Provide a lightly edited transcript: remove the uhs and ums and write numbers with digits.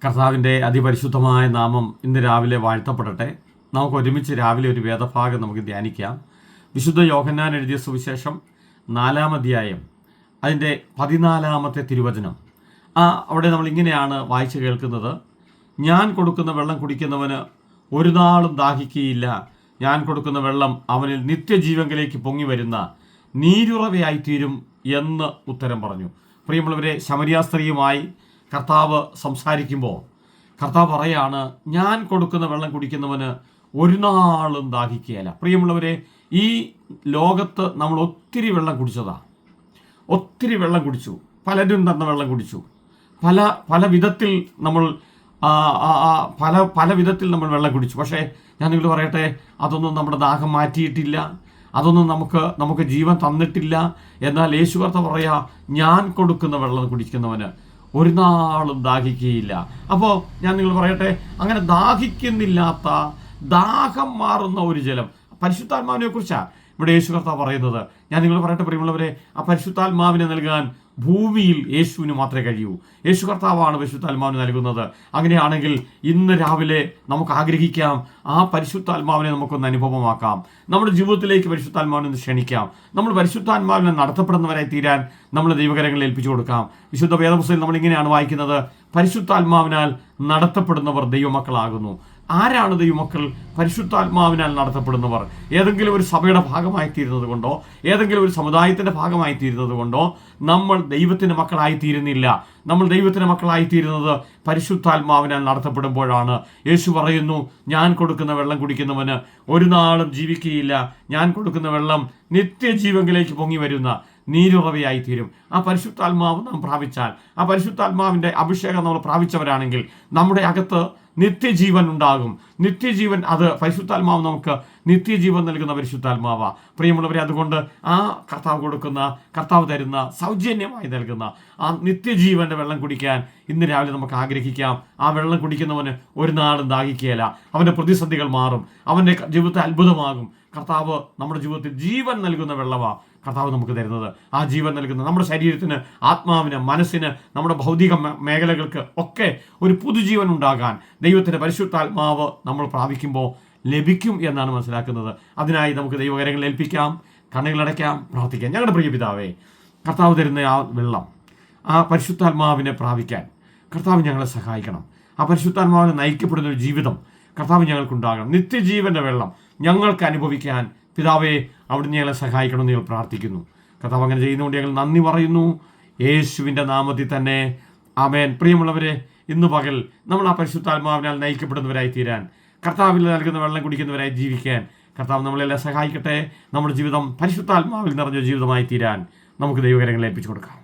കർത്താവിൻ്റെ അതിപരിശുദ്ധമായ നാമം ഇന്ന് രാവിലെ വാഴ്ത്തപ്പെടട്ടെ. നമുക്ക് ഒരുമിച്ച് രാവിലെ ഒരു വേദഭാഗം നമുക്ക് ധ്യാനിക്കാം. വിശുദ്ധ യോഹന്നാൻ എഴുതിയ സുവിശേഷം 4-ാം അധ്യായം അതിൻ്റെ 14-ാമത്തെ തിരുവചനം. അവിടെ നമ്മൾ ഇങ്ങനെയാണ് വായിച്ച് കേൾക്കുന്നത്: ഞാൻ കൊടുക്കുന്ന വെള്ളം കുടിക്കുന്നവന് ഒരു നാളും ദാഹിക്കുകയില്ല. ഞാൻ കൊടുക്കുന്ന വെള്ളം അവനിൽ നിത്യജീവങ്കിലേക്ക് പൊങ്ങി വരുന്ന നീരുറവയായിത്തീരും എന്ന് ഉത്തരം പറഞ്ഞു. പ്രിയമുള്ളവരെ, ശമരിയ സ്ത്രീയുമായി കർത്താവ് സംസാരിക്കുമ്പോൾ കർത്താവ് പറയാണ്, ഞാൻ കൊടുക്കുന്ന വെള്ളം കുടിക്കുന്നവന് ഒരു നാളും ദാഹിക്കുകയില്ല. പ്രിയമുള്ളവരെ, ഈ ലോകത്ത് നമ്മൾ ഒത്തിരി വെള്ളം കുടിച്ചതാണ്. ഒത്തിരി വെള്ളം കുടിച്ചു, പലരും തന്ന വെള്ളം കുടിച്ചു. പല വിധത്തിൽ നമ്മൾ പല വിധത്തിൽ നമ്മൾ വെള്ളം കുടിച്ചു. പക്ഷേ ഞാൻ നിങ്ങൾ പറയട്ടെ, അതൊന്നും നമ്മുടെ ദാഹം മാറ്റിയിട്ടില്ല, അതൊന്നും നമുക്ക് ജീവൻ തന്നിട്ടില്ല. എന്നാൽ യേശു കർത്താവ് പറയാ, ഞാൻ കൊടുക്കുന്ന വെള്ളം കുടിക്കുന്നവന് ഒരു നാളും ദാഹിക്കുകയില്ല. അപ്പോൾ ഞാൻ നിങ്ങൾ പറയട്ടെ, അങ്ങനെ ദാഹിക്കുന്നില്ലാത്ത, ദാഹം മാറുന്ന ഒരു ജലം, പരിശുദ്ധാത്മാവിനെ കുറിച്ചാണ് ഇവിടെ യേശു കർത്താവ് പറയുന്നത്. ഞാൻ നിങ്ങൾ പറയട്ടെ പ്രിയമുള്ളവരെ, ആ പരിശുദ്ധാത്മാവിനെ നൽകാൻ ഭൂമിയിൽ യേശുവിന് മാത്രമേ കഴിയൂ. യേശു കർത്താവാണ് പരിശുദ്ധാത്മാവിന് നൽകുന്നത്. അങ്ങനെയാണെങ്കിൽ ഇന്ന് രാവിലെ നമുക്ക് ആഗ്രഹിക്കാം, ആ പരിശുദ്ധാത്മാവിനെ നമുക്കൊന്ന് അനുഭവമാക്കാം. നമ്മുടെ ജീവിതത്തിലേക്ക് പരിശുദ്ധാത്മാവിനെ ക്ഷണിക്കാം. നമ്മൾ പരിശുദ്ധാത്മാവിനെ നടത്തപ്പെടുന്നവരായി തീരാൻ നമ്മൾ ദൈവകരങ്ങളിൽ ഏൽപ്പിച്ചു കൊടുക്കാം. വിശുദ്ധ വേദപുസ്തകത്തിൽ നമ്മൾ ഇങ്ങനെയാണ് വായിക്കുന്നത്: പരിശുദ്ധാത്മാവിനാൽ നടത്തപ്പെടുന്നവർ ദൈവമക്കളാകുന്നു. ആരാണ് ദൈവമക്കൾ? പരിശുദ്ധാത്മാവിനാൽ നടത്തപ്പെടുന്നവർ. ഏതെങ്കിലും ഒരു സഭയുടെ ഭാഗമായി തീരുന്നത് കൊണ്ടോ, ഏതെങ്കിലും ഒരു സമുദായത്തിൻ്റെ ഭാഗമായി തീരുന്നത് കൊണ്ടോ നമ്മൾ ദൈവത്തിൻ്റെ മക്കളായി തീരുന്നില്ല. നമ്മൾ ദൈവത്തിൻ്റെ മക്കളായി തീരുന്നത് പരിശുദ്ധാത്മാവിനാൽ നടത്തപ്പെടുമ്പോഴാണ്. യേശു പറയുന്നു, ഞാൻ കൊടുക്കുന്ന വെള്ളം കുടിക്കുന്നവന് ഒരു നാളും ജീവിക്കുകയില്ല. ഞാൻ കൊടുക്കുന്ന വെള്ളം നിത്യജീവങ്കിലേക്ക് പൊങ്ങി വരുന്ന നീരുറവയായി തീരും. ആ പരിശുദ്ധാത്മാവ് നാം പ്രാപിച്ചാൽ, ആ പരിശുദ്ധാത്മാവിൻ്റെ അഭിഷേകം നമ്മൾ പ്രാപിച്ചവരാണെങ്കിൽ നമ്മുടെ അകത്ത് നിത്യജീവൻ ഉണ്ടാകും. നിത്യജീവൻ, അത് പരിശുദ്ധാത്മാവ് നമുക്ക് നിത്യജീവൻ നൽകുന്ന പരിശുദ്ധാത്മാവാ. പ്രിയമുള്ളവരെ, അതുകൊണ്ട് ആ കർത്താവ് തരുന്ന, സൗജന്യമായി നൽകുന്ന ആ നിത്യജീവന്റെ വെള്ളം കുടിക്കാൻ ഇന്ന് രാവിലെ നമുക്ക് ആഗ്രഹിക്കാം. ആ വെള്ളം കുടിക്കുന്നവന് ഒരു നാളും ദാഹിക്കുകയില്ല. അവൻ്റെ പ്രതിസന്ധികൾ മാറും, അവൻ്റെ ജീവിതത്തിൽ അത്ഭുതമാകും. കർത്താവ് നമ്മുടെ ജീവിതത്തിൽ ജീവൻ നൽകുന്ന വെള്ളമാണ് കർത്താവ് നമുക്ക് തരുന്നത്. ആ ജീവൻ നൽകുന്ന നമ്മുടെ ശരീരത്തിന്, ആത്മാവിന്, മനസ്സിന്, നമ്മുടെ ഭൗതിക മേഖലകൾക്ക് ഒക്കെ ഒരു പുതുജീവൻ ഉണ്ടാകാൻ ദൈവത്തിൻ്റെ പരിശുദ്ധാത്മാവ് നമ്മൾ പ്രാപിക്കുമ്പോൾ ലഭിക്കും എന്നാണ് മനസ്സിലാക്കുന്നത്. അതിനായി നമുക്ക് ദൈവകരങ്ങളിൽ ഏൽപ്പിക്കാം, കണ്ണുകളടയ്ക്കാം, പ്രാർത്ഥിക്കാം. ഞങ്ങളുടെ പ്രിയ പിതാവേ, കർത്താവ് തരുന്ന ആ വെള്ളം, ആ പരിശുദ്ധാത്മാവിനെ പ്രാപിക്കാൻ കർത്താവ് ഞങ്ങളെ സഹായിക്കണം. ആ പരിശുദ്ധാത്മാവിനെ നയിക്കപ്പെടുന്ന ഒരു ജീവിതം കർത്താവ് ഞങ്ങൾക്കുണ്ടാകണം. നിത്യജീവൻ്റെ വെള്ളം ഞങ്ങൾക്ക് അനുഭവിക്കാൻ പിതാവേ, അവിടുന്ന് ഞങ്ങളെ സഹായിക്കണമെന്ന് ഞങ്ങൾ പ്രാർത്ഥിക്കുന്നു. കർത്താവ് അങ്ങനെ ചെയ്യുന്നതുകൊണ്ട് ഞങ്ങൾ നന്ദി പറയുന്നു, യേശുവിൻ്റെ നാമത്തിൽ തന്നെ, ആമേൻ. പ്രിയമുള്ളവരെ, ഇന്ന് പകൽ നമ്മൾ ആ പരിശുദ്ധാത്മാവിനാൽ നയിക്കപ്പെടുന്നവരായി തീരാൻ, കർത്താവിൽ നൽകുന്ന വെള്ളം കുടിക്കുന്നവരായി ജീവിക്കാൻ കർത്താവ് നമ്മളെല്ലാം സഹായിക്കട്ടെ. നമ്മുടെ ജീവിതം പരിശുദ്ധാത്മാവിൽ നിറഞ്ഞ ജീവിതമായി തീരാൻ നമുക്ക് ദൈവകരങ്ങളിൽ ഏൽപ്പിച്ചു കൊടുക്കാം.